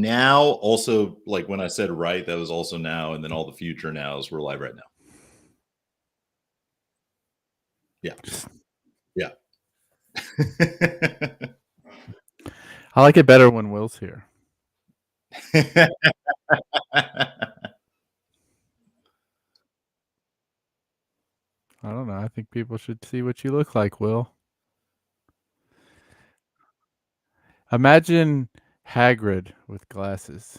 now also, like when I said right, that was also now, and then all the future nows were live right now. Yeah. Yeah. I like it better when Will's here. I don't know. I think people should see what you look like, Will. Imagine Hagrid with glasses.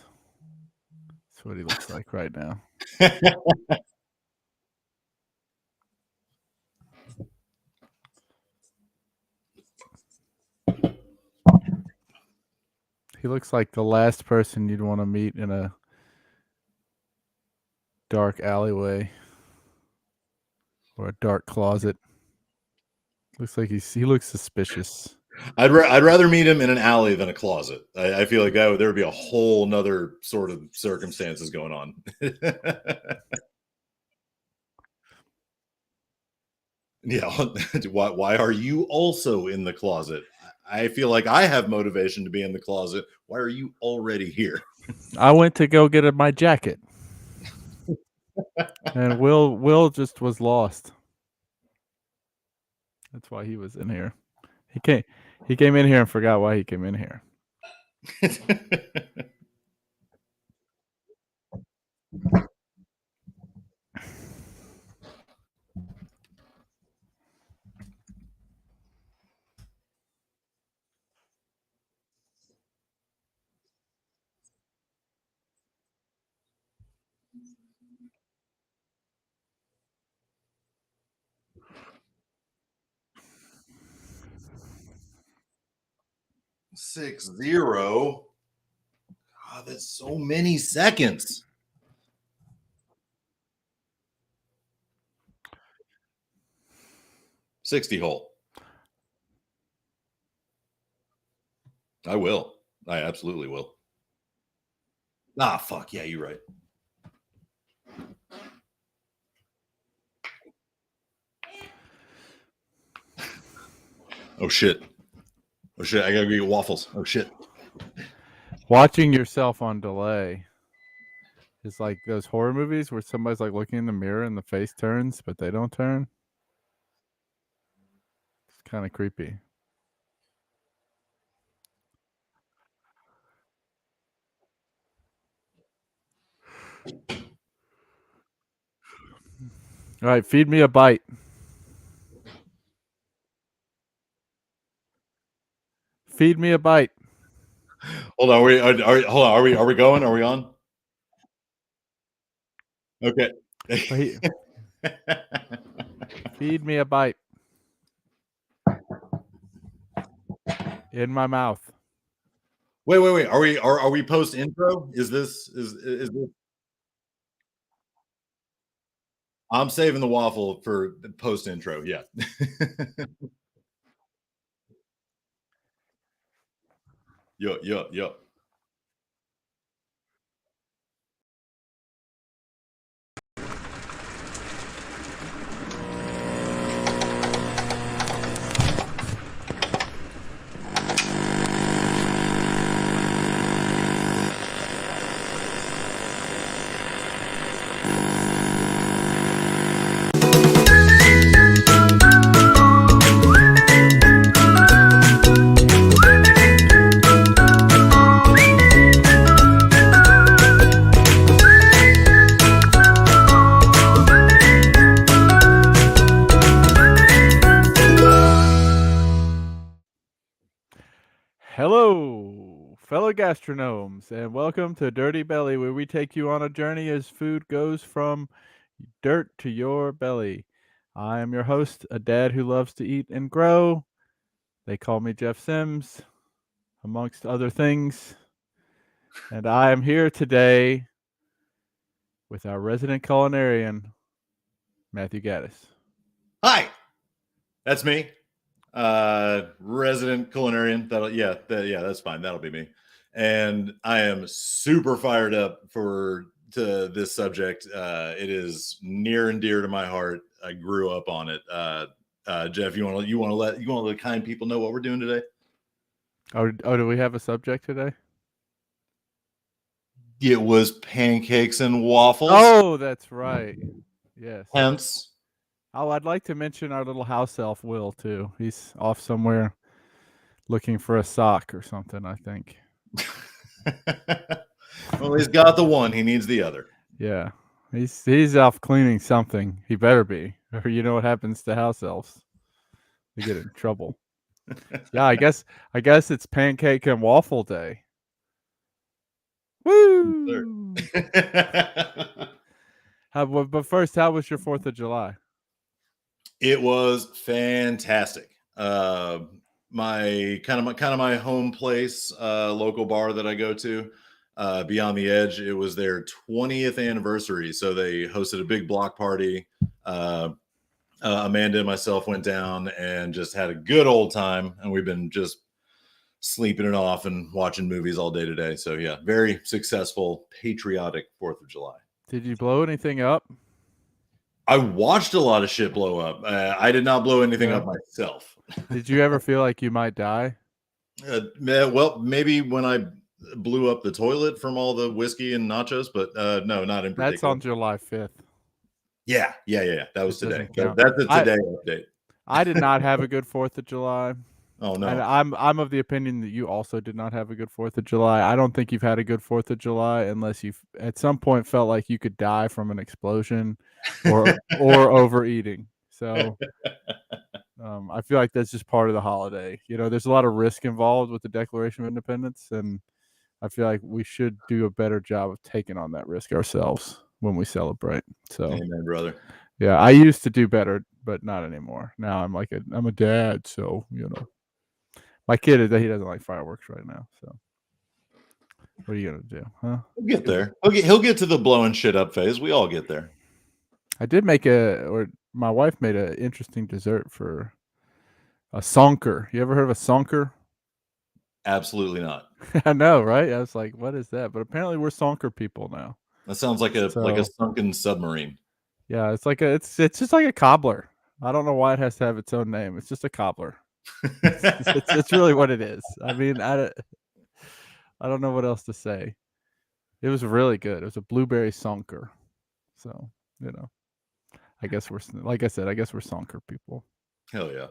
That's what he looks like right now. He looks like the last person you'd want to meet in a dark alleyway or a dark closet. Looks like he looks suspicious. I'd rather meet him in an alley than a closet. I feel like there would be a whole nother sort of circumstances going on. Yeah. Why are you also in the closet? I feel like I have motivation to be in the closet. Why are you already here? I went to go get my jacket. And Will just was lost. That's why he was in here. He came in here and forgot why he came in here. 6-0. God, that's so many seconds. $60 hole. I will. I absolutely will. Ah, fuck. Yeah, you're right. Oh, shit. Oh, shit. I gotta go get waffles. Oh, shit. Watching yourself on delay is like those horror movies where somebody's like looking in the mirror and the face turns, but they don't turn. It's kind of creepy. All right, feed me a bite. Feed me a bite. Hold on. Hold on. Are we going? Are we on? Okay. Feed me a bite. In my mouth. Wait. Are we post intro? Is this? I'm saving the waffle for the post intro. Yeah. Yo. Hello, fellow gastronomes, and welcome to Dirty Belly, where we take you on a journey as food goes from dirt to your belly. I am your host, a dad who loves to eat and grow. They call me Jeff Sims, amongst other things. And I am here today with our resident culinarian, Matthew Gaddis. Hi. That's me. Resident culinarian. That's fine. That'll be me. And I am super fired up to this subject. It is near and dear to my heart. I grew up on it. Jeff, you want to let the kind people know what we're doing today? Oh, do we have a subject today? It was pancakes and waffles. Oh, that's right. Yes. Hence, Oh, I'd like to mention our little house elf, Will, too. He's off somewhere looking for a sock or something, I think. well, he's got the one. He needs the other. Yeah. He's off cleaning something. He better be. Or you know what happens to house elves. They get in trouble. Yeah, I guess it's pancake and waffle day. Woo! But first, how was your 4th of July? It was fantastic. My home place, local bar that I go to, Beyond the Edge. It was their 20th anniversary, so they hosted a big block party. Amanda and myself went down and just had a good old time, and we've been just sleeping it off and watching movies all day today. So yeah, very successful, patriotic 4th of July. Did you blow anything up? I watched a lot of shit blow up. I did not blow anything Yeah. up myself. Did you ever feel like you might die? Well, maybe when I blew up the toilet from all the whiskey and nachos, but no, not in particular. That's on July 5th. Yeah. That was It today. doesn't count. That's a today update. I did not have a good 4th of July. Oh And no. I'm of the opinion that you also did not have a good 4th of July. I don't think you've had a good 4th of July unless you've at some point felt like you could die from an explosion or overeating. So I feel like that's just part of the holiday. You know, there's a lot of risk involved with the Declaration of Independence, and I feel like we should do a better job of taking on that risk ourselves when we celebrate. So Amen, brother. yeah, I used to do better, but not anymore. Now I'm a dad, so you know. My kid he doesn't like fireworks right now, so what are you gonna do, huh? We'll get there. He'll get to the blowing shit up phase. We all get there. I did my wife made an interesting dessert for a sonker. You ever heard of a sonker? Absolutely not. I know, right? I was like, what is that? But apparently we're sonker people now. That sounds like a sunken submarine. Yeah, it's just like a cobbler. I don't know why it has to have its own name. It's just a cobbler. It's really what it is. I mean, I don't know what else to say. It was really good. It was a blueberry sonker. So, you know, I guess we're like I said, I guess we're sonker people. Hell yeah.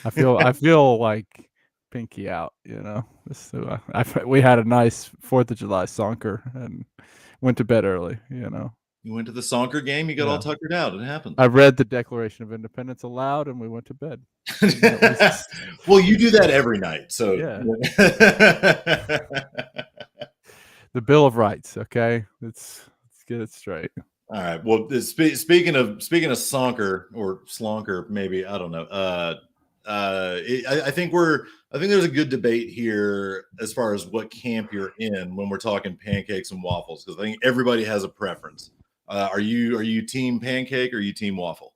I feel like pinky out, you know. So we had a nice 4th of July sonker and went to bed early, you know. You went to the sonker game, you got all tuckered out. It happened. I read the Declaration of Independence aloud and we went to bed. Well, you do that every night. So yeah. The Bill of Rights, okay? Let's get it straight. All right. Well, speaking of sonker or slonker, maybe, I don't know. I think there's a good debate here as far as what camp you're in when we're talking pancakes and waffles, because I think everybody has a preference. Are you team pancake or are you team waffle?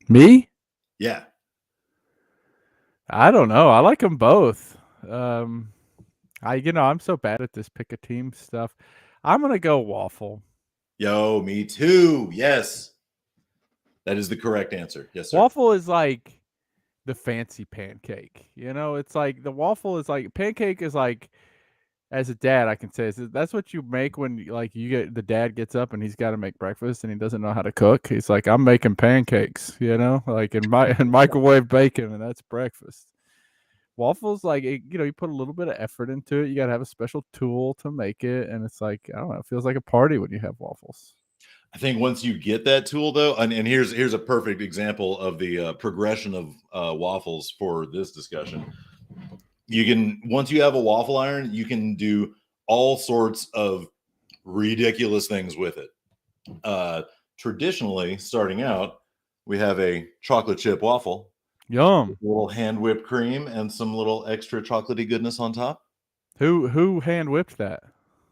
Me? Yeah. I don't know. I like them both. I'm so bad at this pick a team stuff. I'm gonna go waffle. Yo, me too. Yes. That is the correct answer. Yes, sir. Waffle is like the fancy pancake. You know, it's like the waffle is like pancake is like, as a dad, I can say that's what you make when the dad gets up and he's got to make breakfast and he doesn't know how to cook. He's like, I'm making pancakes, you know, like in microwave bacon, and that's breakfast. Waffles, you put a little bit of effort into it. You got to have a special tool to make it, and it's like, I don't know, it feels like a party when you have waffles. I think once you get that tool, though, and here's a perfect example of the progression of waffles for this discussion. Once you have a waffle iron, you can do all sorts of ridiculous things with it. Traditionally, starting out, we have a chocolate chip waffle. Yum. A little hand whipped cream and some little extra chocolatey goodness on top. Who hand whipped that?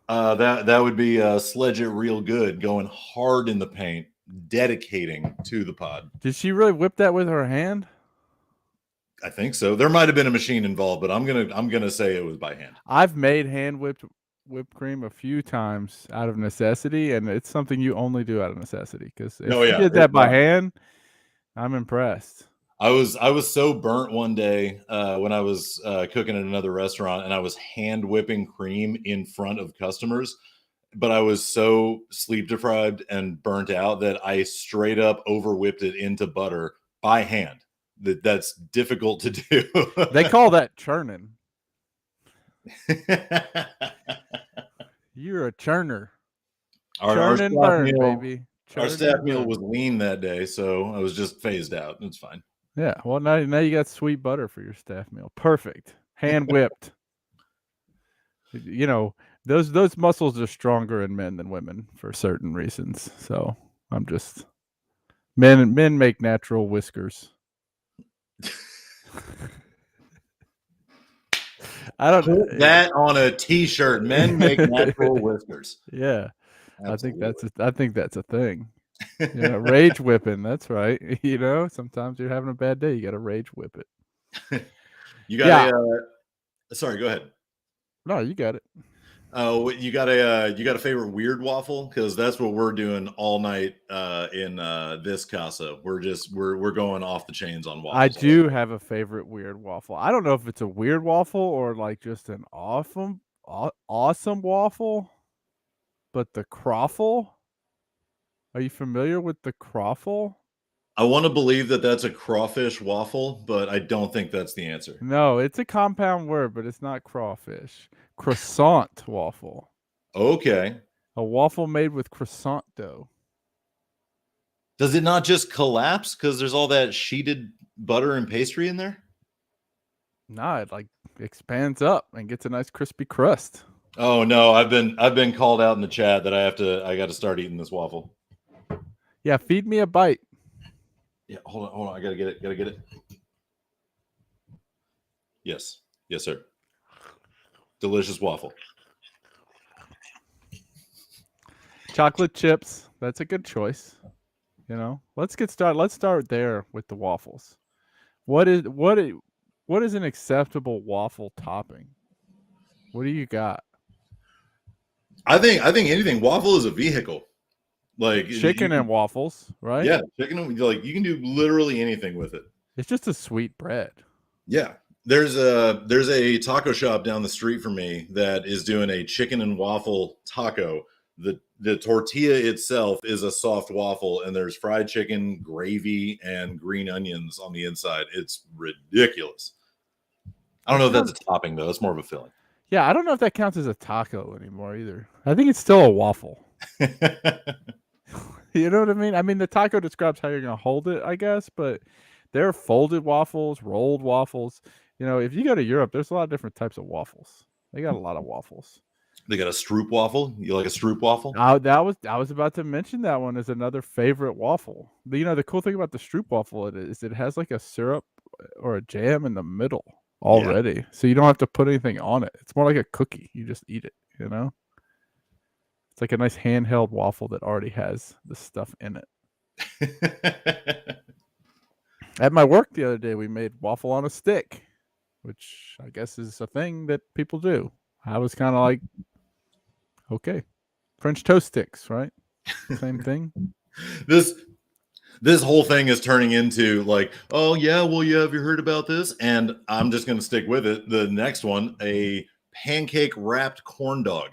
That would be Sledge It Real Good, going hard in the paint, dedicating to the pod. Did she really whip that with her hand? I think so. There might have been a machine involved, but I'm gonna say it was by hand. I've made hand whipped cream a few times out of necessity, and it's something you only do out of necessity. Because if you did that by hand, I'm impressed. I was so burnt one day when I was cooking at another restaurant, and I was hand whipping cream in front of customers. But I was so sleep deprived and burnt out that I straight up over whipped it into butter by hand. That's difficult to do. They call that churning. You're a churner. Our Churn and staff burn, meal, baby. our Churn staff and meal burn. was lean that day, so I was just phased out. It's fine. Yeah. Well, now you got sweet butter for your staff meal. Perfect. Hand whipped. You know, those muscles are stronger in men than women for certain reasons. So I'm just men make natural whiskers. I don't Put that on a t-shirt. Men make natural whiskers. Yeah. Absolutely. I think that's a thing. You know, rage whipping, that's right. You know, sometimes you're having a bad day, you got to rage whip it. You got Yeah. sorry, go ahead. No, you got it. Oh, you got a favorite weird waffle? Because that's what we're doing all night in this casa. We're going off the chains on I waffles. do have a favorite weird waffle. I don't know if it's a weird waffle or like just an awesome waffle, but the croffle. Are you familiar with the croffle? I want to believe that that's a crawfish waffle, but I don't think that's the answer. No, it's a compound word, but it's not crawfish. Croissant waffle. Okay. A waffle made with croissant dough. Does it not just collapse because there's all that sheeted butter and pastry in there? Nah, it like expands up and gets a nice crispy crust. Oh no, I've been called out in the chat that I got to start eating this waffle. Yeah, feed me a bite. Yeah, hold on. I gotta get it. Yes, sir. Delicious waffle. Chocolate chips. That's a good choice. You know, let's get started. Let's start there with the waffles. What is an acceptable waffle topping? What do you got? I think anything waffle is a vehicle. Like Chicken and waffles, right? yeah, chicken. Like you can do literally anything with it. It's just a sweet bread. Yeah, there's a taco shop down the street from me that is doing a chicken and waffle taco. The tortilla itself is a soft waffle, and there's fried chicken, gravy, and green onions on the inside. It's ridiculous. I don't know if that's a topping though. It's more of a filling. Yeah, I don't know if that counts as a taco anymore either. I think it's still a waffle. You know what I mean? I mean, the taco describes how you're going to hold it, I guess, but there are folded waffles, rolled waffles. You know, if you go to Europe, there's a lot of different types of waffles. They got a lot of waffles. They got a stroop waffle. You like a stroop waffle? I was about to mention that one as another favorite waffle. But, you know, the cool thing about the stroop waffle is it has like a syrup or a jam in the middle already, yeah. So you don't have to put anything on it. It's more like a cookie. You just eat it. You know, it's like a nice handheld waffle that already has the stuff in it. At my work the other day, we made waffle on a stick, which I guess is a thing that people do. I was kind of like, okay, French toast sticks, right? Same thing. This whole thing is turning into like, oh yeah, well, yeah, have you heard about this? And I'm just going to stick with it. The next one, a pancake wrapped corn dog.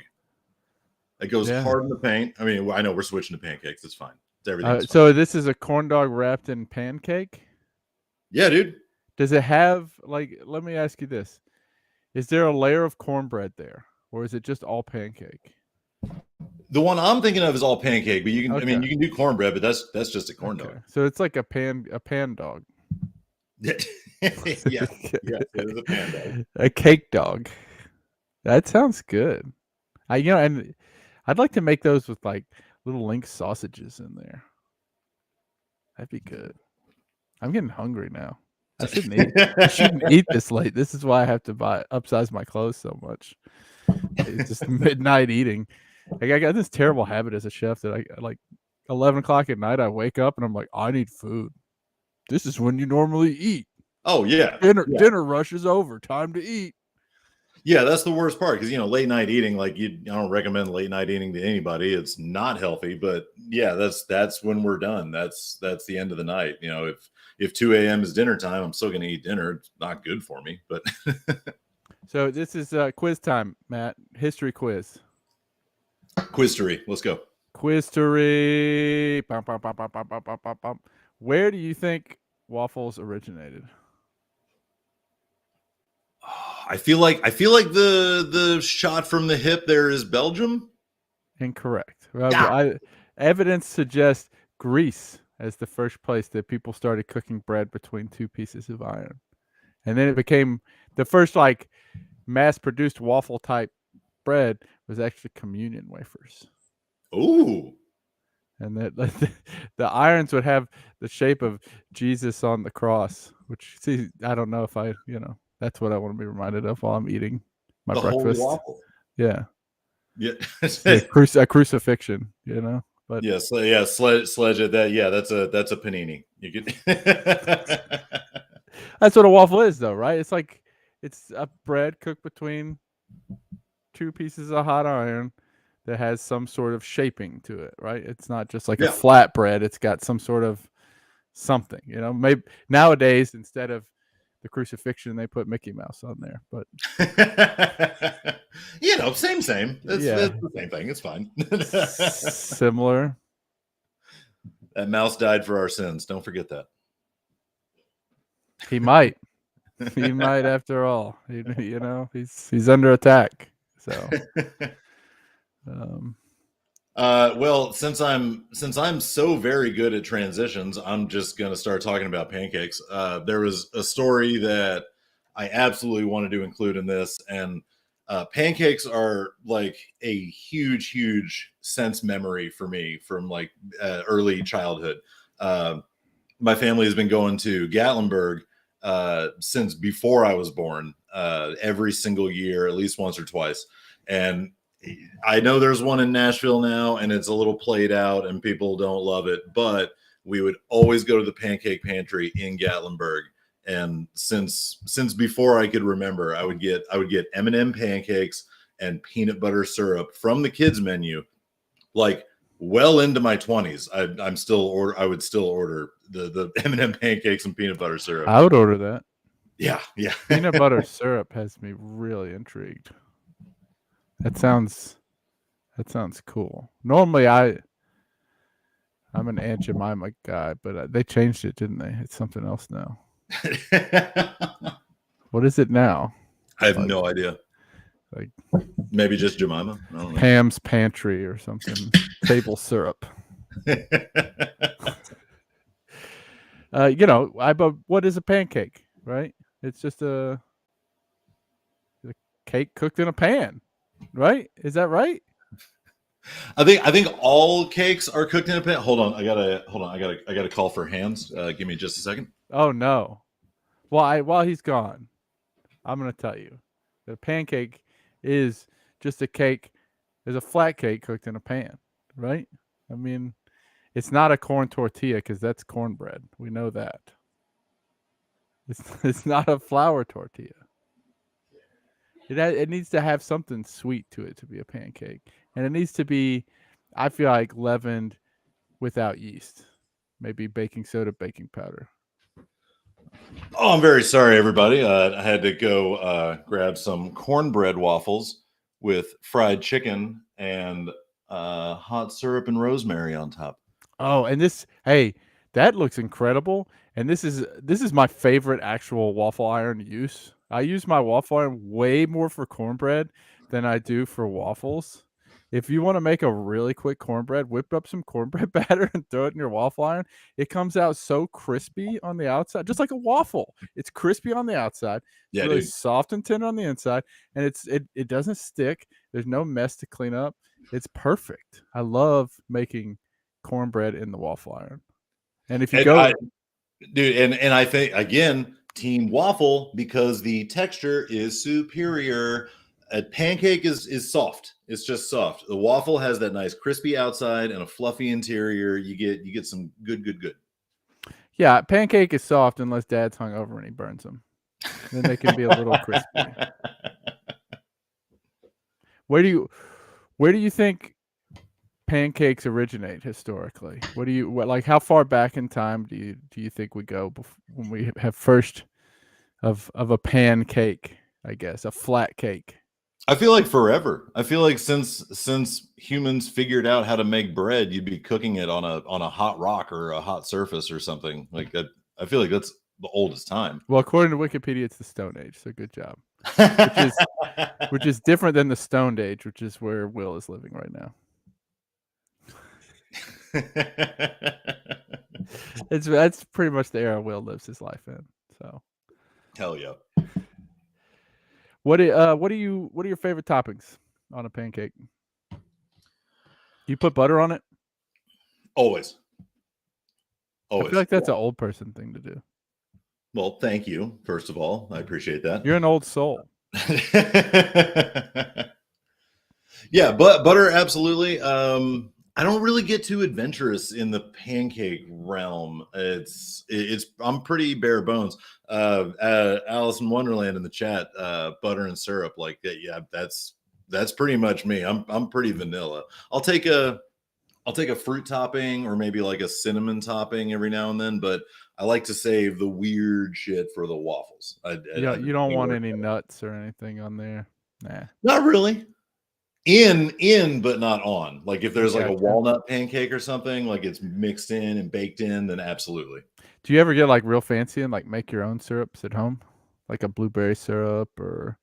It goes hard in the paint. I mean, I know we're switching to pancakes. It's fine. It's everything. So this is a corn dog wrapped in pancake? Yeah, dude. Does it have, like, let me ask you this. Is there a layer of cornbread there? Or is it just all pancake? The one I'm thinking of is all pancake, but you can, I mean, you can do cornbread, but that's just a corn dog. So it's like a pan dog. Yeah, it is a pan dog. A cake dog. That sounds good. And I'd like to make those with like little Link sausages in there. That'd be good. I'm getting hungry now. I shouldn't eat this late. This is why I have to upsize my clothes so much. It's just midnight eating. Like I got this terrible habit as a chef that I like 11 o'clock at night. I wake up and I'm like, I need food. This is when you normally eat. Oh yeah, dinner rush is over. Time to eat. Yeah, that's the worst part because late night eating. Like I don't recommend late night eating to anybody. It's not healthy. But yeah, that's when we're done. That's the end of the night. If if 2 a.m. is dinner time, I'm still going to eat dinner. It's not good for me, but So this is quiz time, Matt. History quiz. Quistery, let's go. Quistery. Bum, bum, bum, bum, bum, bum, bum, bum, bum. Where do you think waffles originated? I feel like the shot from the hip there is Belgium. Incorrect. Yeah. Evidence suggests Greece as the first place that people started cooking bread between two pieces of iron, and then it became the first like mass-produced waffle type bread was actually communion wafers. Ooh. And that the irons would have the shape of Jesus on the cross, which see, I don't know if that's what I want to be reminded of while I'm eating my The holy breakfast. waffle. Yeah, Yeah. a crucifixion, But yeah, sledge it. That's a panini. You could. that's what a waffle is, though, right? It's a bread cooked between two pieces of hot iron that has some sort of shaping to it, right? It's not just like a Yeah. flat bread. It's got some sort of something, maybe nowadays instead of the crucifixion they put Mickey Mouse on there, but same. It's yeah, the same thing. It's fine. similar. That mouse died for our sins. Don't forget that. He might after all. He's under attack. So well, since I'm so very good at transitions, I'm just gonna start talking about pancakes. There was a story that I absolutely wanted to include in this, and pancakes are like a huge sense memory for me from like early childhood. My family has been going to Gatlinburg since before I was born, every single year, at least once or twice, and I know there's one in Nashville now, and it's a little played out, and people don't love it. But we would always go to the Pancake Pantry in Gatlinburg, and since before I could remember, I would get M&M pancakes and peanut butter syrup from the kids menu, like well into my 20s. I would still order the M&M pancakes and peanut butter syrup. I would order that. Yeah. Peanut butter syrup has me really intrigued. That sounds cool. Normally, I'm an Aunt Jemima guy, but they changed it, didn't they? It's something else now. What is it now? I have no idea. Like maybe just Jemima. I don't know. Pam's Pantry or something. Table syrup. What is a pancake, right? It's just a cake cooked in a pan, right? Is that right? I think all cakes are cooked in a pan. Hold on, I gotta call for hands. Give me just a second. Oh no. Well, while he's gone, I'm gonna tell you, the pancake is just a cake. Is a flat cake cooked in a pan, right? I mean, it's not a corn tortilla because that's cornbread. We know that. It's not a flour tortilla. It needs to have something sweet to it to be a pancake, and it needs to be, I feel like, leavened without yeast, maybe baking soda, baking powder. Oh, I'm very sorry, everybody. I had to go grab some cornbread waffles with fried chicken and hot syrup and rosemary on top. Oh, and that looks incredible. And this is my favorite actual waffle iron use. I use my waffle iron way more for cornbread than I do for waffles. If you want to make a really quick cornbread, whip up some cornbread batter and throw it in your waffle iron. It comes out so crispy on the outside, just like a waffle. It's crispy on the outside. It's really soft and tender on the inside, and it doesn't stick. There's no mess to clean up. It's perfect. I love making cornbread in the waffle iron. And if you and I think again, team waffle, because the texture is superior. A pancake is soft. It's just soft. The waffle has that nice crispy outside and a fluffy interior. You get some good. Yeah, pancake is soft unless Dad's hungover and he burns them. Then they can be a little crispy. Where do you think pancakes originate historically? Like how far back in time do you think we go when we have first of a pancake, I guess, a flat cake? I feel like forever. I feel like since humans figured out how to make bread, you'd be cooking it on a hot rock or a hot surface or something like that. I feel like that's the oldest time. Well, according to Wikipedia, it's the Stone Age. So good job. Which is different than the Stone Age, which is where Will is living right now. That's pretty much the era Will lives his life in. So hell yeah. What are your favorite toppings on a pancake? You put butter on it? Always. I feel like that's an old person thing to do. Well, thank you. First of all, I appreciate that. You're an old soul. Yeah, but butter, absolutely. I don't really get too adventurous in the pancake realm. I'm pretty bare bones. Alice in Wonderland in the chat, butter and syrup, like yeah, that's pretty much me. I'm pretty vanilla. I'll take a fruit topping or maybe like a cinnamon topping every now and then, but I like to save the weird shit for the waffles. You don't want any nuts or anything on there. Nah. Not really. But not on. Like if there's like a walnut pancake or something, like it's mixed in and baked in, then absolutely. Do you ever get like real fancy and like make your own syrups at home? Like a blueberry syrup or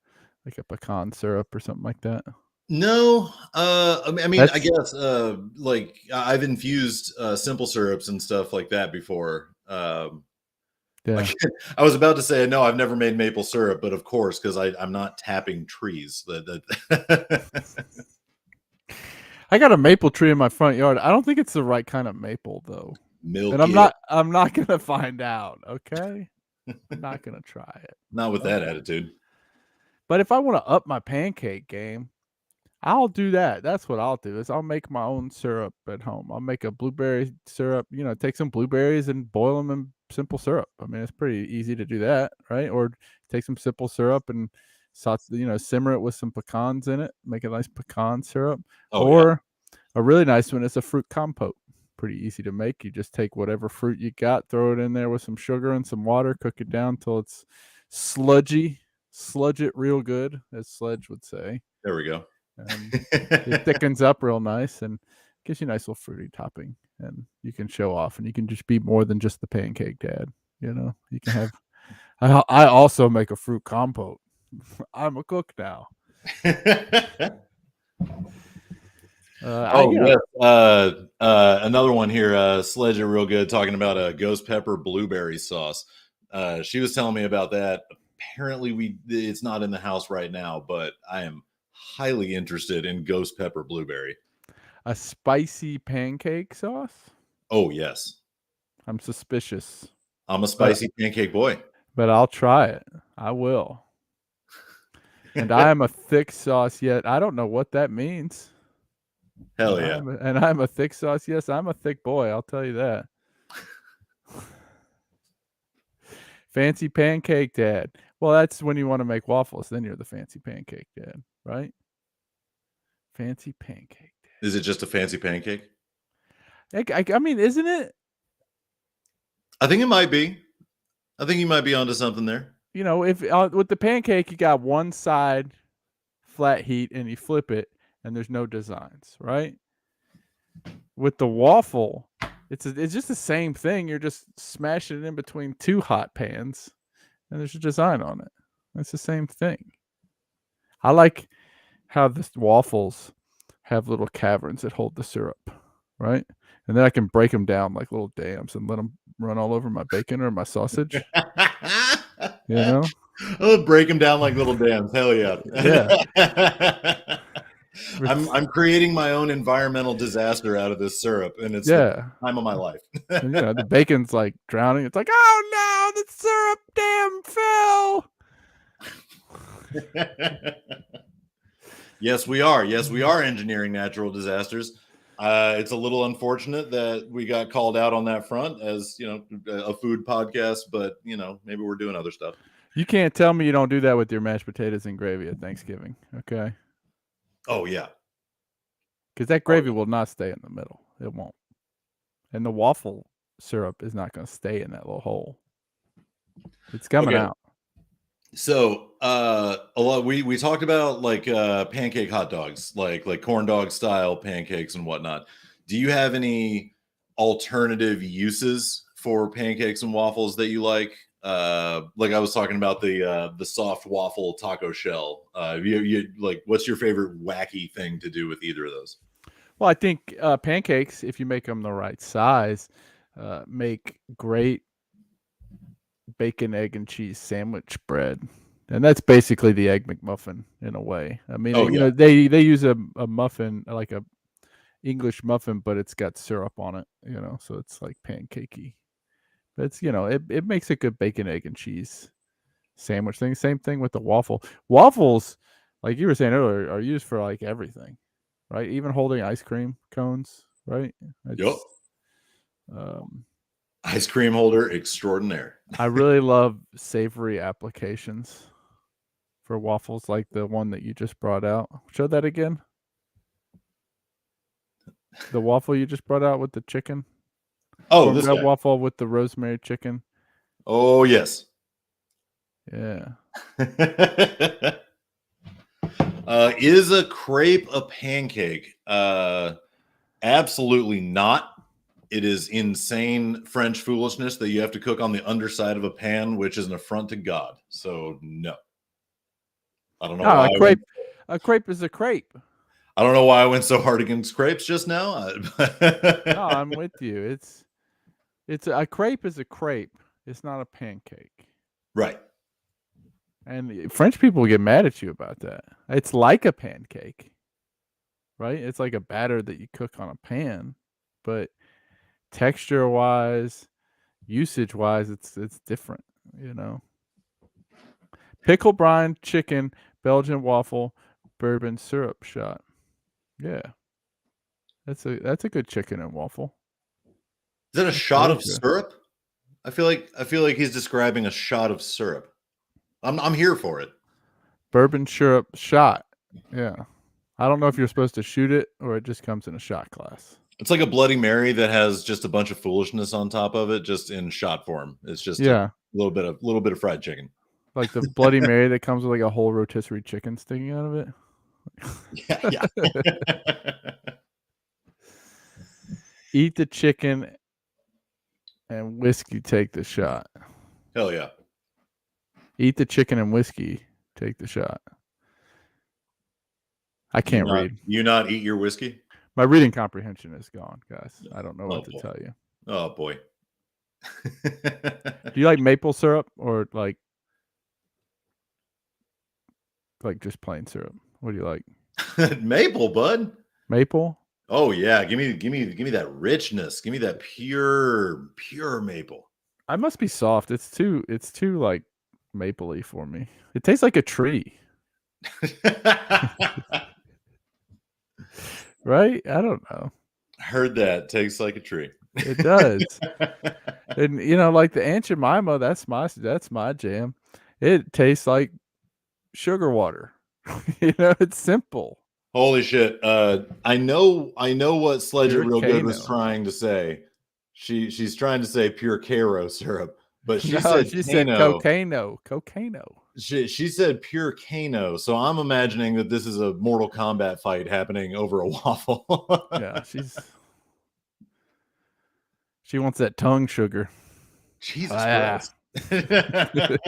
like a pecan syrup or something like that? No, I mean, I guess like I've infused simple syrups and stuff like that before. Yeah. I was about to say no, I've never made maple syrup, but of course, because I'm not tapping trees. I got a maple tree in my front yard. I don't think it's the right kind of maple though. Milk and I'm not gonna find out. Okay, I'm not gonna try it. Not with that attitude. But if I want to up my pancake game, I'll do that. That's what I'll do. Is I'll make my own syrup at home. I'll make a blueberry syrup. Take some blueberries and boil them in simple syrup. I mean, it's pretty easy to do that, right? Or take some simple syrup and simmer it with some pecans in it. Make a nice pecan syrup. A really nice one is a fruit compote. Pretty easy to make. You just take whatever fruit you got, throw it in there with some sugar and some water, cook it down till it's sludgy. Sludge it real good, as Sledge would say. There we go. It thickens up real nice and gives you a nice little fruity topping, and you can show off, and you can just be more than just the pancake dad. You can have. I also make a fruit compote. I'm a cook now. Another one here. Sledge real good talking about a ghost pepper blueberry sauce. She was telling me about that. Apparently, it's not in the house right now, but I am highly interested in ghost pepper blueberry. A spicy pancake sauce? Oh, yes. I'm suspicious. I'm a spicy pancake boy. But I'll try it. I will. And I am a thick sauce, yet I don't know what that means. Hell yeah. I'm a thick sauce. Yes, I'm a thick boy. I'll tell you that. Fancy pancake dad. Well, that's when you want to make waffles. Then you're the fancy pancake dad, right? Fancy pancake dad. Is it just a fancy pancake? I mean, isn't it? I think it might be. I think you might be onto something there. If with the pancake, you got one side flat heat and you flip it and there's no designs, right? With the waffle, it's just the same thing. You're just smashing it in between two hot pans and there's a design on it. It's the same thing. I like how the waffles have little caverns that hold the syrup, right? And then I can break them down like little dams and let them run all over my bacon or my sausage. I'll break them down like little dams. Hell yeah. Yeah. I'm creating my own environmental disaster out of this syrup, and it's the time of my life. And, the bacon's like drowning. It's like, oh no, the syrup dam fell. Yes, we are. Yes, we are engineering natural disasters. It's a little unfortunate that we got called out on that front as, a food podcast, but, maybe we're doing other stuff. You can't tell me you don't do that with your mashed potatoes and gravy at Thanksgiving, okay? Oh, yeah. because that Oh, gravy will not stay in the middle. It won't. And the waffle syrup is not going to stay in that little hole. It's coming okay. out. So a lot we talked about like pancake hot dogs, like corn dog style pancakes and whatnot. Do you have any alternative uses for pancakes and waffles that you like? Like I was talking about the soft waffle taco shell. You like what's your favorite wacky thing to do with either of those? Well, I think pancakes, if you make them the right size, make great bacon, egg, and cheese sandwich bread. And that's basically the egg McMuffin in a way. I mean, Oh yeah. they use a muffin like a English muffin, but it's got syrup on it. So it's like pancakey. But it's it makes a good bacon, egg, and cheese sandwich thing. Same thing with the waffle. Waffles, like you were saying earlier, are used for like everything, right? Even holding ice cream cones, right? Yep. It's um, Ice cream holder extraordinaire. I really love savory applications for waffles, like the one that you just brought out. Show that again. The waffle you just brought out with the chicken. Oh, this Cornbread guy. waffle with the rosemary chicken. Oh yes. Yeah. Is a crepe a pancake? Absolutely not. It is insane French foolishness that you have to cook on the underside of a pan, which is an affront to God. So no, I don't know No, why I went. a crepe is a crepe. I don't know why I went so hard against crepes just now. No, I'm with you. It's a crepe is a crepe. It's not a pancake. Right. And French people get mad at you about that. It's like a pancake, right? It's like a batter that you cook on a pan, but texture wise, usage wise, it's different, you know. Pickle brine chicken, Belgian waffle, bourbon syrup shot. Yeah. That's a good chicken and waffle. Is that a That's shot very of good. syrup? I feel like he's describing a shot of syrup. I'm here for it. Bourbon syrup shot. Yeah. I don't know if you're supposed to shoot it or it just comes in a shot glass. It's like a Bloody Mary that has just a bunch of foolishness on top of it, just in shot form. It's just a Yeah. little bit of fried chicken. Like the Bloody Mary that comes with like a whole rotisserie chicken sticking out of it. Yeah, yeah. Eat the chicken and whiskey, take the shot. Hell yeah. Eat the chicken and whiskey, take the shot. I You can't not read. you not eat your whiskey? My reading comprehension is gone, guys. I don't know Oh what to boy. tell you. Oh boy. Do you like maple syrup or like just plain syrup? What do you like? Maple, bud. Maple? Oh yeah. Give me that richness. Give me that pure maple. I must be soft. It's too like mapley for me. It tastes like a tree, right? I don't know. Heard that. Tastes like a tree. It does. And like the Aunt Jemima, that's my jam. It tastes like sugar water. It's simple. Holy shit. I know what Sledge It Pure Real Good was Kano. trying to say. She's trying to say pure Karo syrup, but she No, said she said Kano. cocaino. Cocaino. She said pure Kano. So I'm imagining that this is a Mortal Kombat fight happening over a waffle. Yeah, she wants that tongue sugar. Jesus Ah. Christ.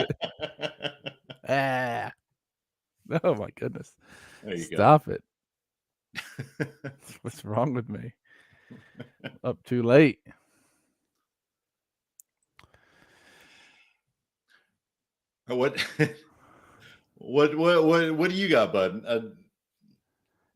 Ah. Oh my goodness. There you go. Stop it. What's wrong with me? Up too late. What what do you got, bud?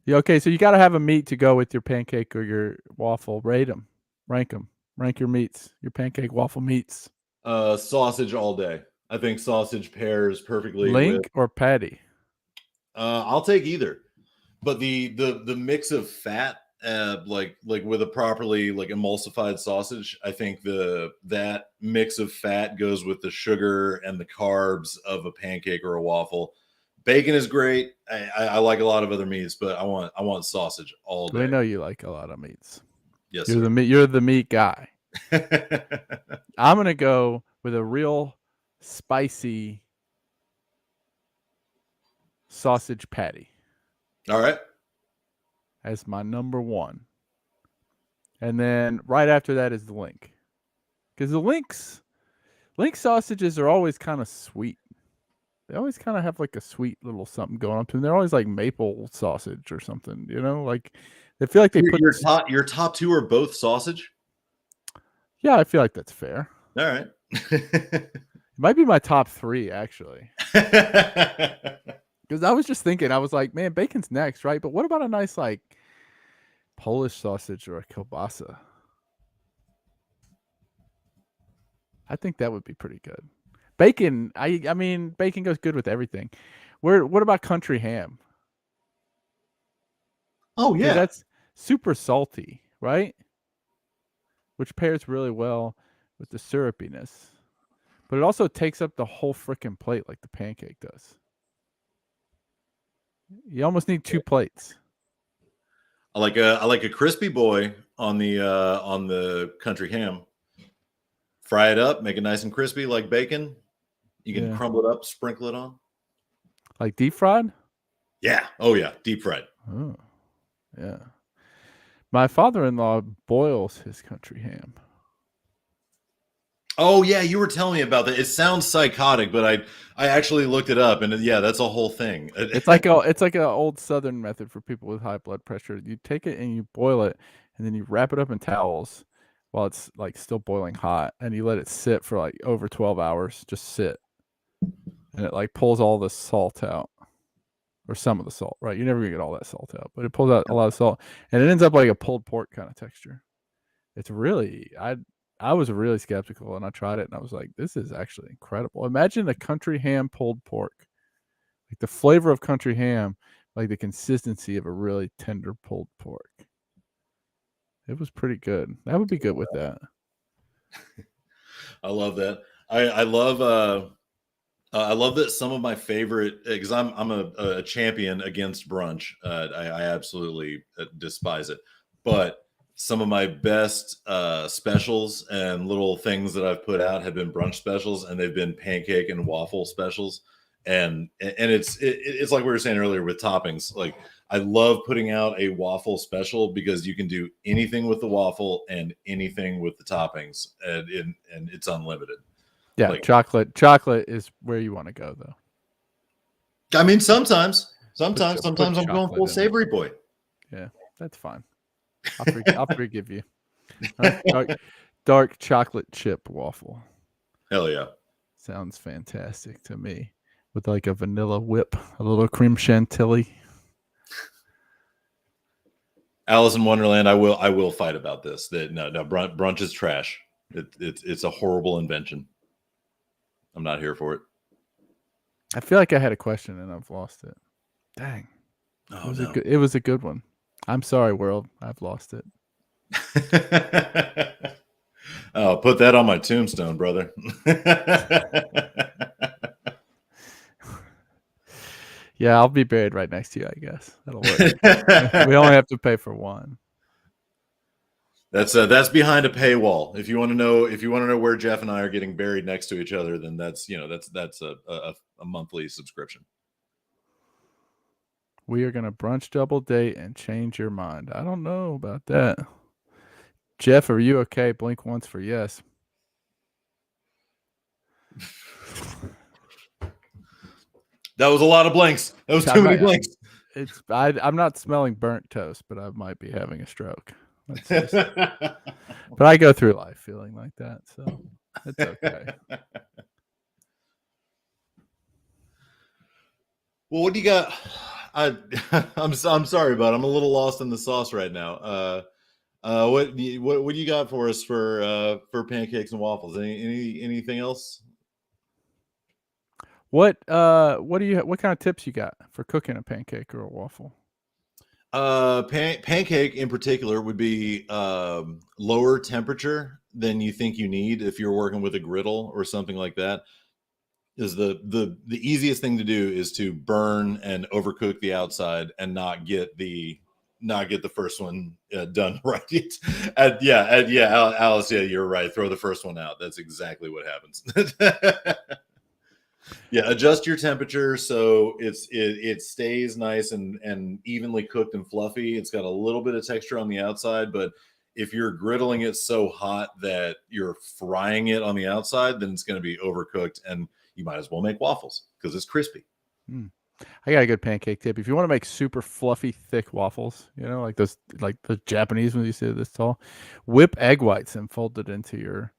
Yeah, okay, so you got to have a meat to go with your pancake or your waffle. Rate them. Rank them. Rank your meats, your pancake waffle meats. Sausage all day. I think sausage pairs perfectly with Link or patty? I'll take either. But the mix of fat, like with a properly like emulsified sausage, I think that mix of fat goes with the sugar and the carbs of a pancake or a waffle Bacon is great. I like a lot of other meats, but I want sausage all We day. know you like a lot of meats. Yes, You're sir. you're the meat guy. I'm gonna go with a real spicy sausage patty All right. as my number one. And then right after that is the link. Because the link sausages are always kind of sweet. They always kind of have like a sweet little something going on to them. They're always like maple sausage or something, like they feel like they put Your top two are both sausage. Yeah, I feel like that's fair. All right. It might be my top 3 actually. Because I was just thinking, I was like, man, bacon's next, right? But what about a nice like Polish sausage or a kielbasa? I think that would be pretty good. Bacon, I mean, bacon goes good with everything. What about country ham? Oh Because yeah. that's super salty, right? Which pairs really well with the syrupiness. But it also takes up the whole freaking plate like the pancake does. You almost need 2 plates. I like a crispy boy on the country ham. Fry it up, make it nice and crispy like bacon. You can crumble it up, sprinkle it on. Like deep fried? Yeah. Oh yeah, deep fried. Oh, yeah. My father-in-law boils his country ham. Oh yeah, you were telling me about that. It sounds psychotic, but I actually looked it up, and yeah, that's a whole thing. It's like an old Southern method for people with high blood pressure. You take it and you boil it, and then you wrap it up in towels while it's like still boiling hot, and you let it sit for like over 12 hours. Just sit, and it like pulls all the salt out, or some of the salt. Right? You're never gonna get all that salt out, but it pulls out a lot of salt, and it ends up like a pulled pork kind of texture. It's really I was really skeptical, and I tried it, and I was like, this is actually incredible. Imagine a country ham pulled pork. Like the flavor of country ham, like the consistency of a really tender pulled pork. It was pretty good. That would be good with that. I love that. I love that some of my favorite, because I'm a champion against brunch. I absolutely despise it, but some of my best specials and little things that I've put out have been brunch specials, and they've been pancake and waffle specials. And it's like we were saying earlier with toppings. Like I love putting out a waffle special because you can do anything with the waffle and anything with the toppings, and it's unlimited. Yeah, Like, chocolate is where you want to go though. I mean, sometimes Put I'm going chocolate full in it. savory boy. Yeah, that's fine. I'll forgive you. Dark chocolate chip waffle. Hell yeah. Sounds fantastic to me. With like a vanilla whip, a little cream chantilly. Alice in Wonderland, I will fight about this. That no, brunch is trash. It's a horrible invention. I'm not here for it. I feel like I had a question and I've lost it. Dang. Oh, it was a good one. I'm sorry, world. I've lost it. Oh, put that on my tombstone, brother. Yeah, I'll be buried right next to you, I guess. That'll work. We only have to pay for one. That's behind a paywall. If you want to know where Jeff and I are getting buried next to each other, then that's a monthly subscription. We are gonna brunch double date and change your mind. I don't know about that. Jeff, are you okay? Blink once for yes. That was a lot of blinks. That was too many blinks. I'm not smelling burnt toast, but I might be having a stroke. But I go through life feeling like that, so it's okay. Well, what do you got? I'm sorry, but I'm a little lost in the sauce right now. What do you got for us for pancakes and waffles? Anything else? What kind of tips you got for cooking a pancake or a waffle? Pancake in particular would be lower temperature than you think you need if you're working with a griddle or something like that. is the easiest thing to do is to burn and overcook the outside and not get the first one done right. Alice, yeah, you're right. Throw the first one out. That's exactly what happens. Yeah, adjust your temperature so it stays nice and evenly cooked and fluffy. It's got a little bit of texture on the outside, but if you're griddling it so hot that you're frying it on the outside, then it's going to be overcooked, and you might as well make waffles because it's crispy. I got a good pancake tip. If you want to make super fluffy, thick waffles, like the Japanese ones you see this tall, whip egg whites and fold it into your,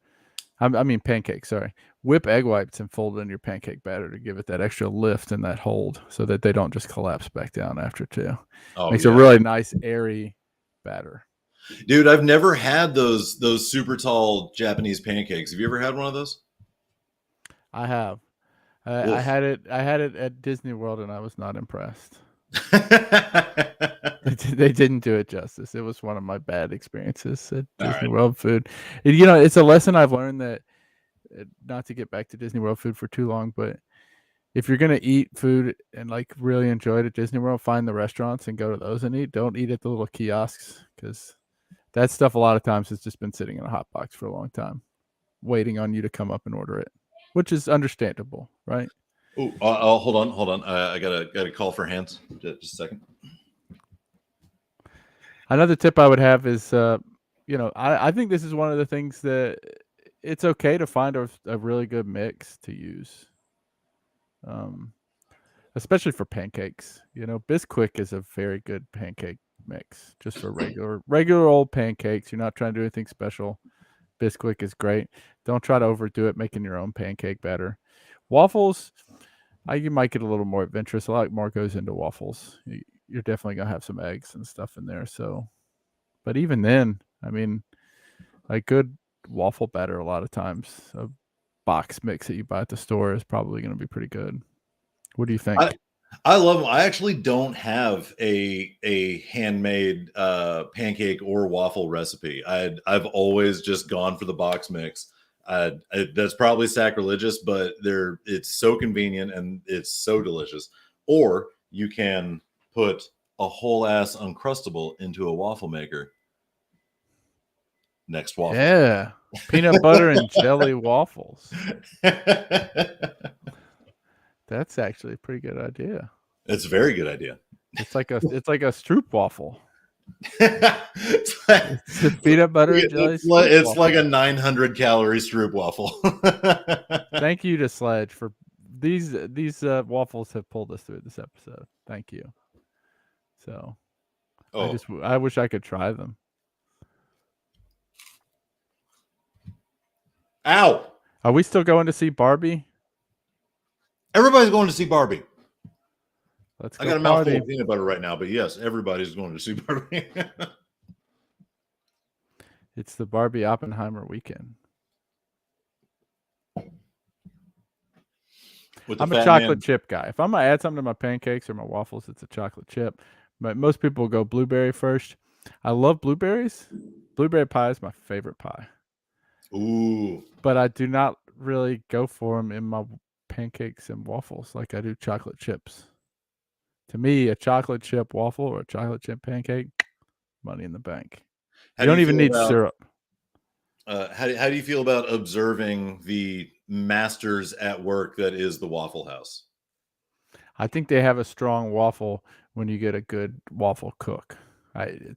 I mean pancakes, sorry. Whip egg whites and fold it in your pancake batter to give it that extra lift and that hold so that they don't just collapse back down after too. Oh, Makes yeah. a really nice, airy batter. Dude, I've never had those super tall Japanese pancakes. Have you ever had one of those? I have. I had it at Disney World and I was not impressed. They didn't do it justice. It was one of my bad experiences at Disney World food. It's a lesson I've learned that, not to get back to Disney World food for too long, but if you're gonna eat food and like really enjoy it at Disney World, find the restaurants and go to those and eat. Don't eat at the little kiosks because that stuff a lot of times has just been sitting in a hot box for a long time, waiting on you to come up and order it, which is understandable, right? Oh, hold on. I got a call for hands. Just a second. Another tip I would have is, I think this is one of the things that it's okay to find a really good mix to use, especially for pancakes. Bisquick is a very good pancake mix just for regular old pancakes. You're not trying to do anything special. Bisquick is great. Don't try to overdo it making your own pancake batter. Waffles, you might get a little more adventurous. A lot more goes into waffles. You're definitely gonna have some eggs and stuff in there. So, but even then, I mean, like good waffle batter, a lot of times a box mix that you buy at the store is probably going to be pretty good. What do you think? I love them. I actually don't have a handmade pancake or waffle recipe. I've always just gone for the box mix. That's probably sacrilegious, but it's so convenient and it's so delicious. Or you can put a whole ass Uncrustable into a waffle maker. Next waffle. Yeah, peanut butter and jelly waffles. That's actually a pretty good idea. It's a very good idea. It's like a Stroop waffle. It's a peanut butter and jelly. It's like a 900 calorie Stroop waffle. Thank you to Sledge for these waffles have pulled us through this episode. Thank you. So, I wish I could try them. Ow! Are we still going to see Barbie? Everybody's going to see Barbie. Let's go. I got a mouthful of peanut butter right now, but yes, everybody's going to see Barbie. It's the Barbie Oppenheimer weekend. I'm a chocolate chip guy. If I'm going to add something to my pancakes or my waffles, it's a chocolate chip. But most people go blueberry first. I love blueberries. Blueberry pie is my favorite pie. Ooh. But I do not really go for them in my pancakes and waffles like I do chocolate chips. To me, a chocolate chip waffle or a chocolate chip pancake, money in the bank. You don't even need syrup. How do you feel about observing the masters at work that is the Waffle House? I think they have a strong waffle when you get a good waffle cook.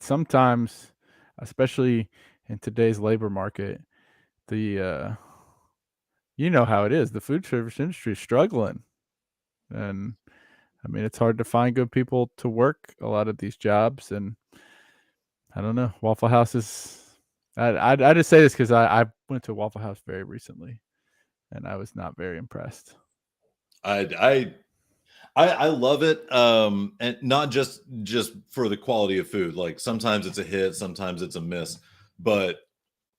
Sometimes, especially in today's labor market, you know how it is. The food service industry is struggling. And I mean, it's hard to find good people to work a lot of these jobs. And I don't know, Waffle House is, I just say this because I went to Waffle House very recently and I was not very impressed. I love it. And not just for the quality of food. Like sometimes it's a hit, sometimes it's a miss, but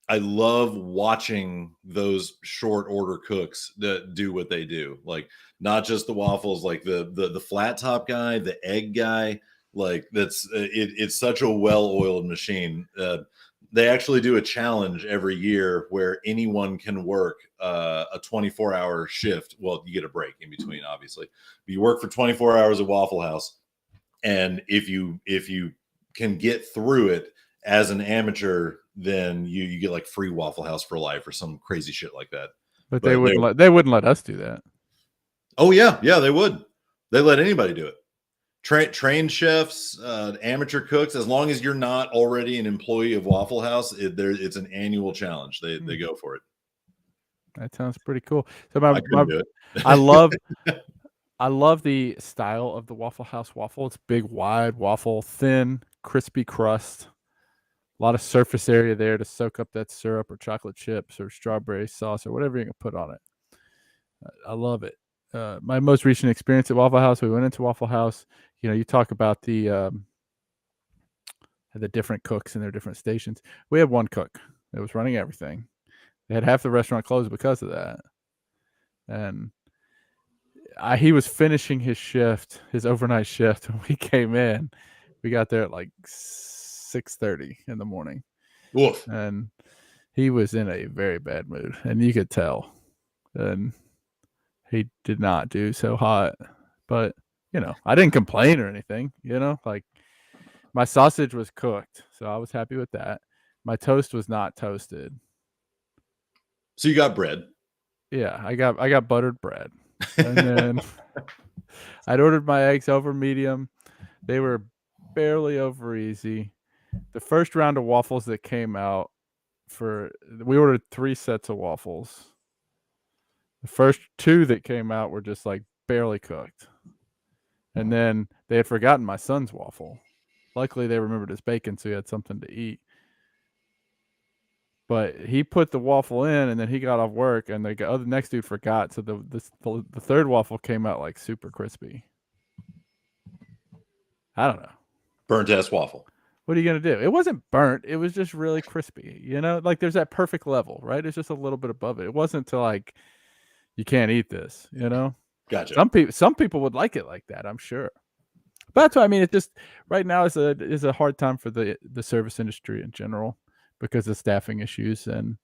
I love watching those short order cooks that do what they do. Like not just the waffles, like the flat top guy, the egg guy. Like it's such a well-oiled machine. they actually do a challenge every year where anyone can work a 24-hour shift. Well, you get a break in between, obviously, but you work for 24 hours at Waffle House, and if you can get through it as an amateur, then you get like free Waffle House for life or some crazy shit like that. But they wouldn't let us do that. Oh yeah, they would. They let anybody do it. Trained chefs, amateur cooks, as long as you're not already an employee of Waffle House, it's an annual challenge. They go for it. That sounds pretty cool. So I couldn't do it. I love the style of the Waffle House waffle. It's big, wide waffle, thin, crispy crust. A lot of surface area there to soak up that syrup or chocolate chips or strawberry sauce or whatever you can put on it. I love it. My most recent experience at Waffle House, we went into Waffle House. You know, you talk about the different cooks and their different stations. We had one cook that was running everything. They had half the restaurant closed because of that. And he was finishing his shift, his overnight shift, when we came in. We got there at like 6:30 in the morning. Woof. And he was in a very bad mood, and you could tell. And he did not do so hot. But, you know, I didn't complain or anything, you know, like my sausage was cooked, so I was happy with that. My toast was not toasted. So you got bread. Yeah, I got buttered bread. And then I'd ordered my eggs over medium. They were barely over easy. The first round of waffles that came out, we ordered 3 sets of waffles. The first 2 that came out were just like barely cooked. And then they had forgotten my son's waffle. Luckily, they remembered his bacon, so he had something to eat. But he put the waffle in, and then he got off work, and the next dude forgot. So the third waffle came out like super crispy. I don't know. Burnt ass waffle. What are you gonna do? It wasn't burnt. It was just really crispy. You know, like there's that perfect level, right? It's just a little bit above it. It wasn't to like, you can't eat this. You know. Gotcha. Some people would like it like that, I'm sure. But that's why I mean. It just right now is a hard time for the service industry in general because of staffing issues, and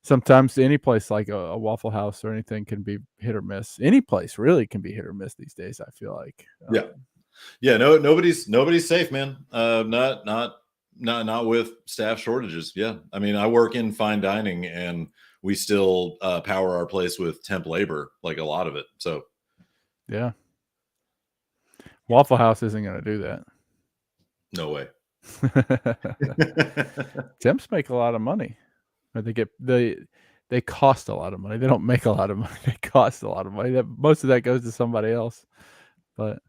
sometimes any place like a Waffle House or anything can be hit or miss. Any place really can be hit or miss these days, I feel like. Yeah. No, nobody's safe, man. Not with staff shortages. Yeah, I mean, I work in fine dining, and we still power our place with temp labor, like a lot of it. So, yeah, Waffle House isn't going to do that. No way. Temps make a lot of money. They cost a lot of money. They don't make a lot of money. They cost a lot of money. Most of that goes to somebody else. But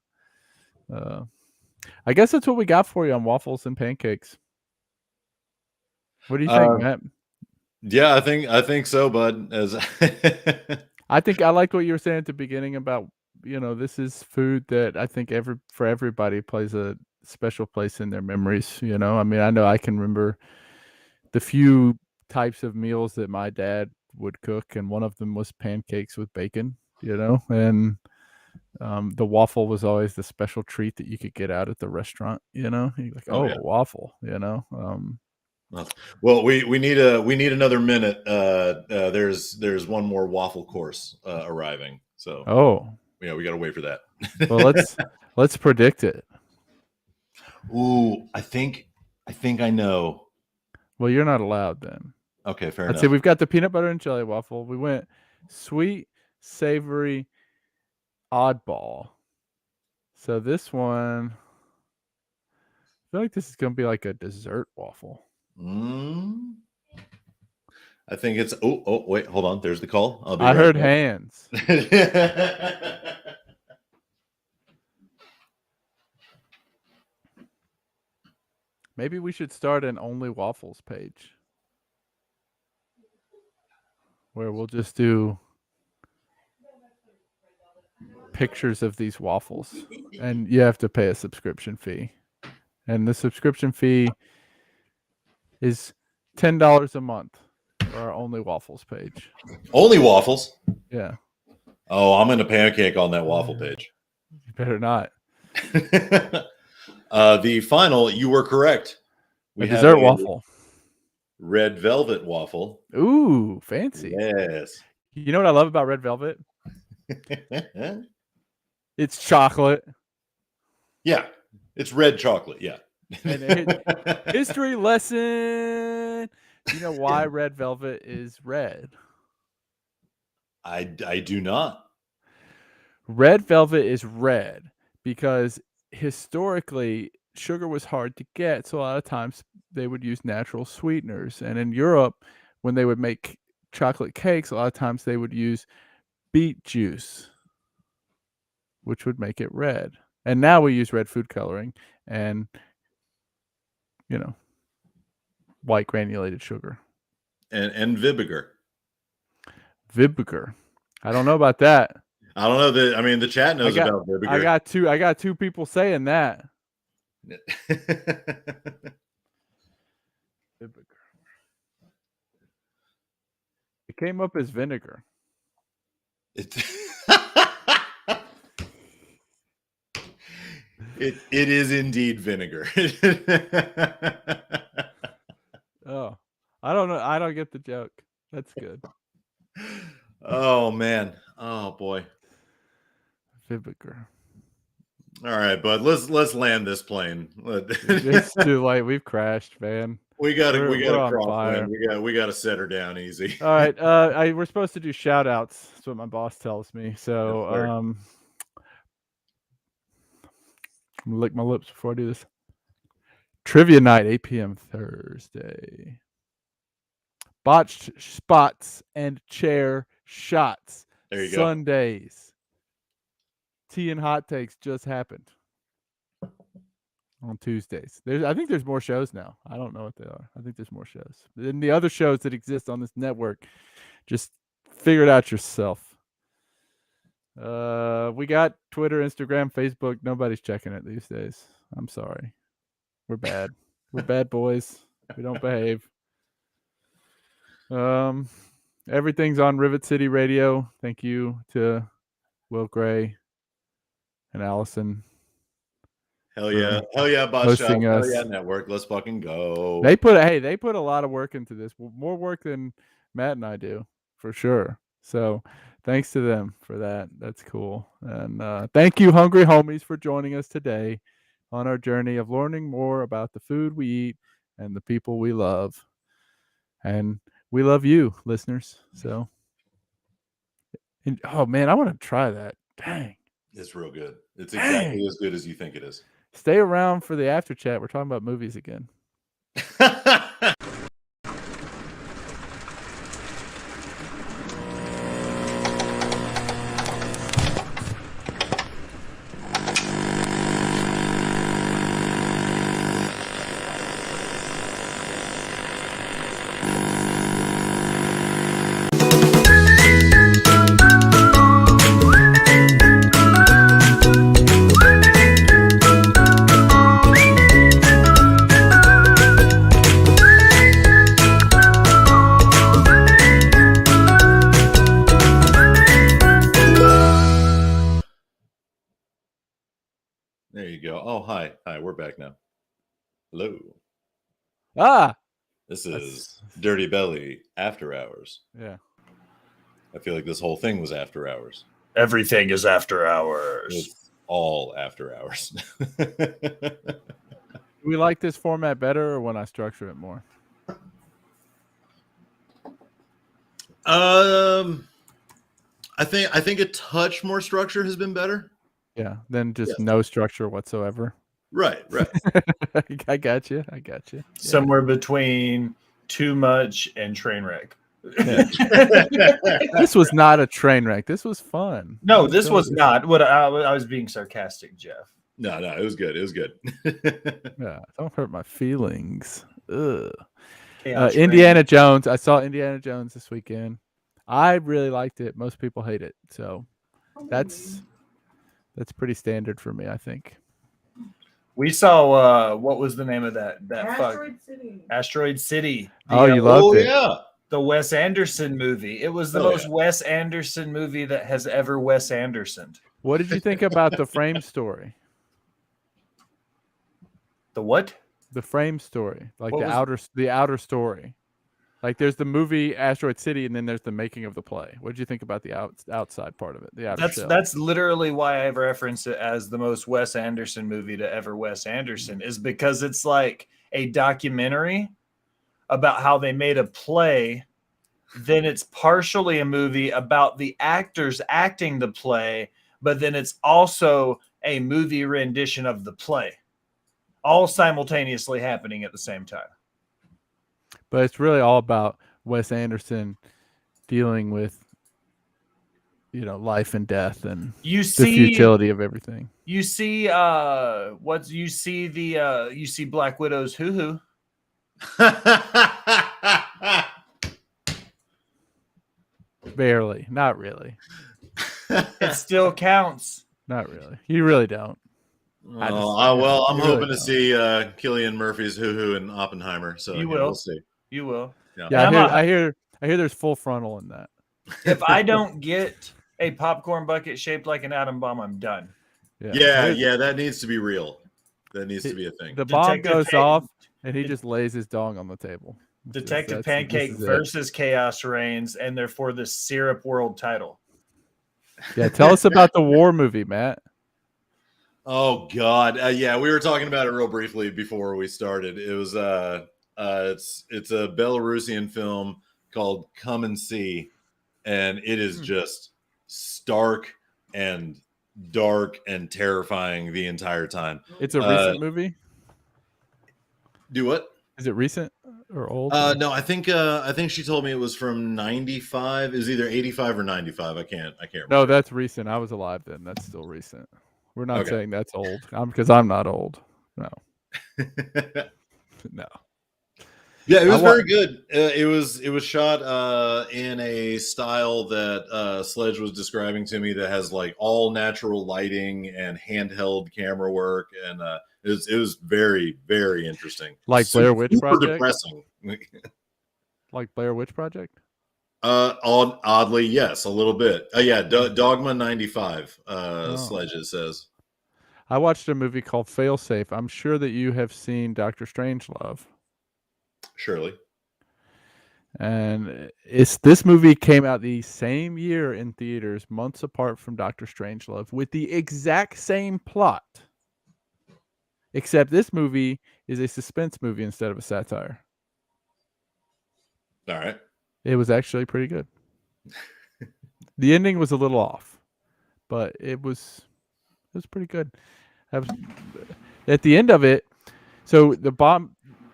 I guess that's what we got for you on waffles and pancakes. What do you think, Matt? Yeah, I think so, bud. I think I like what you were saying at the beginning about, you know, this is food that I think for everybody plays a special place in their memories. You know, I mean, I know I can remember the few types of meals that my dad would cook, and one of them was pancakes with bacon. You know, and the waffle was always the special treat that you could get out at the restaurant. You know, you're like, oh, yeah. A waffle. You know. Well, we need another minute. There's one more waffle course arriving. So yeah, we got to wait for that. Well, let's predict it. Ooh, I think I know. Well, you're not allowed then. Okay, fair enough. Let's see. We've got the peanut butter and jelly waffle. We went sweet, savory, oddball. So this one, I feel like this is going to be like a dessert waffle. I think it's. Oh, wait, hold on. There's the call. I'll be I heard hands. Maybe we should start an Only Waffles page where we'll just do pictures of these waffles, and you have to pay a subscription fee, and the subscription fee is $10 a month for our Only Waffles page. Only waffles? Yeah. Oh, I'm gonna pancake on that waffle page. You better not. The final, you were correct. We have dessert waffle. red velvet waffle. Ooh, fancy. Yes. You know what I love about red velvet? It's chocolate. Yeah, it's red chocolate. Yeah. And history lesson. Do you know why red velvet is red? I do not. Red velvet is red because historically sugar was hard to get, so a lot of times they would use natural sweeteners. And in Europe, when they would make chocolate cakes, a lot of times they would use beet juice, which would make it red. And now we use red food coloring and, white granulated sugar. And vinegar. Vinegar. I don't know about that. I don't know that. I mean, the chat knows about vinegar. I got two people saying that. Vinegar. It came up as vinegar. It is indeed vinegar. Oh, I don't know. I don't get the joke. That's good. Oh man. Oh boy. Vinegar. All right, bud. Let's land this plane. It's too late. We've crashed, man. We gotta on cross fire. land. We gotta set her down easy. All right. We're supposed to do shout outs. That's what my boss tells me. So Yes, I'm gonna lick my lips before I do this. Trivia night, 8 p.m. Thursday. Botched spots and chair shots. There you go. Sundays. Tea and hot takes just happened on Tuesdays. I think there's more shows now. I don't know what they are. I think there's more shows. And the other shows that exist on this network, just figure it out yourself. We got Twitter, Instagram, Facebook. Nobody's checking it these days. I'm sorry. We're bad. We're bad boys. We don't behave. Everything's on Rivet City Radio. Thank you to Will Gray and Allison. Hell yeah. Hell yeah, Bot Shop. Hell yeah, network. Let's fucking go. They put a lot of work into this. More work than Matt and I do, for sure. So thanks to them for that. That's cool. And thank you, Hungry Homies, for joining us today on our journey of learning more about the food we eat and the people we love. And we love you, listeners. So, oh man, I want to try that. Dang. It's real good. It's exactly as good as you think it is. Stay around for the after chat. We're talking about movies again. There you go. Oh, hi. Hi, we're back now. Hello. Ah! This is Dirty Belly After Hours. Yeah. I feel like this whole thing was after hours. Everything is after hours. It's all after hours. Do we like this format better or when I structure it more? I think a touch more structure has been better. Yeah, than just no structure whatsoever. Right. I got you. Yeah. Somewhere between too much and train wreck. Yeah. This was not a train wreck. This was fun. No, this was not. What I was being sarcastic, Jeff. No, it was good. It was good. Yeah, don't hurt my feelings. Ugh. Okay, Indiana Jones. I saw Indiana Jones this weekend. I really liked it. Most people hate it, so that's pretty standard for me, I think. We saw what was the name of that City. Asteroid City. You loved it. Yeah. The Wes Anderson movie. It was the most Wes Anderson movie that has ever Wes Andersoned. What did you think about the frame story? The what? The frame story, like the outer story. Like there's the movie Asteroid City, and then there's the making of the play. What did you think about the outside part of it? The outer shell. That's literally why I've referenced it as the most Wes Anderson movie to ever Wes Anderson, is because it's like a documentary about how they made a play. Then it's partially a movie about the actors acting the play, but then it's also a movie rendition of the play, all simultaneously happening at the same time. But it's really all about Wes Anderson dealing with, life and death and the futility of everything. You see, you see Black Widow's hoo-hoo. Barely, not really. It still counts. Not really. You really don't. I'm hoping to see Cillian Murphy's hoo-hoo in Oppenheimer. So you will. We'll see. You will. Yeah, I hear there's full frontal in that. If I don't get a popcorn bucket shaped like an atom bomb, I'm done. Yeah, that needs to be real. That needs to be a thing. The bomb goes off, and he just lays his dong on the table. Detective Pancake versus Chaos Reigns, and they're for the Syrup World title. Yeah, tell us about the war movie, Matt. Oh God, yeah, we were talking about it real briefly before we started. It was it's a Belarusian film called Come and See, and it is just stark and dark and terrifying the entire time. It's a recent movie. Do what? Is it recent or old? No, I think she told me it was from 95. It was either 85 or 95. I can't remember. No, that's recent. I was alive then. That's still recent. We're not saying that's old. Because I'm not old. No. No. Yeah, it was very good. It was shot in a style that Sledge was describing to me that has like all natural lighting and handheld camera work, and it was very, very interesting. Like Blair Witch Project. Depressing. Like Blair Witch Project. Oddly, yes, a little bit. Yeah, Dogma 95. Sledge says. I watched a movie called Failsafe. I'm sure that you have seen Dr. Strangelove. Surely. And this movie came out the same year in theaters, months apart from Dr. Strangelove, with the exact same plot. Except this movie is a suspense movie instead of a satire. All right. It was actually pretty good. The ending was a little off, but it was pretty good. At the end of it, so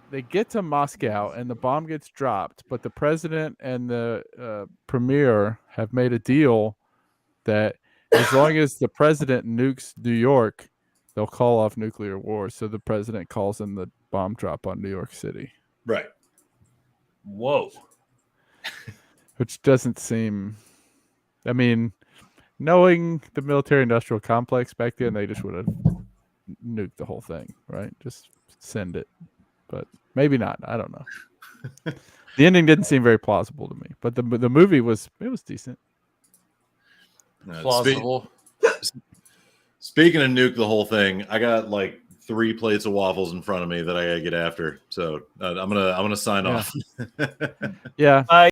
they get to Moscow and the bomb gets dropped, but the president and the premier have made a deal that as long as the president nukes New York, they'll call off nuclear war. So the president calls in the bomb drop on New York City. Right. Whoa. Which doesn't seem... I mean, knowing the military-industrial complex back then, they just would have nuked the whole thing, right? Just send it. But maybe not. I don't know. The ending didn't seem very plausible to me. But the movie was decent. Plausible. Speaking of nuke the whole thing, I got like 3 plates of waffles in front of me that I gotta get after. So I'm gonna sign off. Yeah. Bye.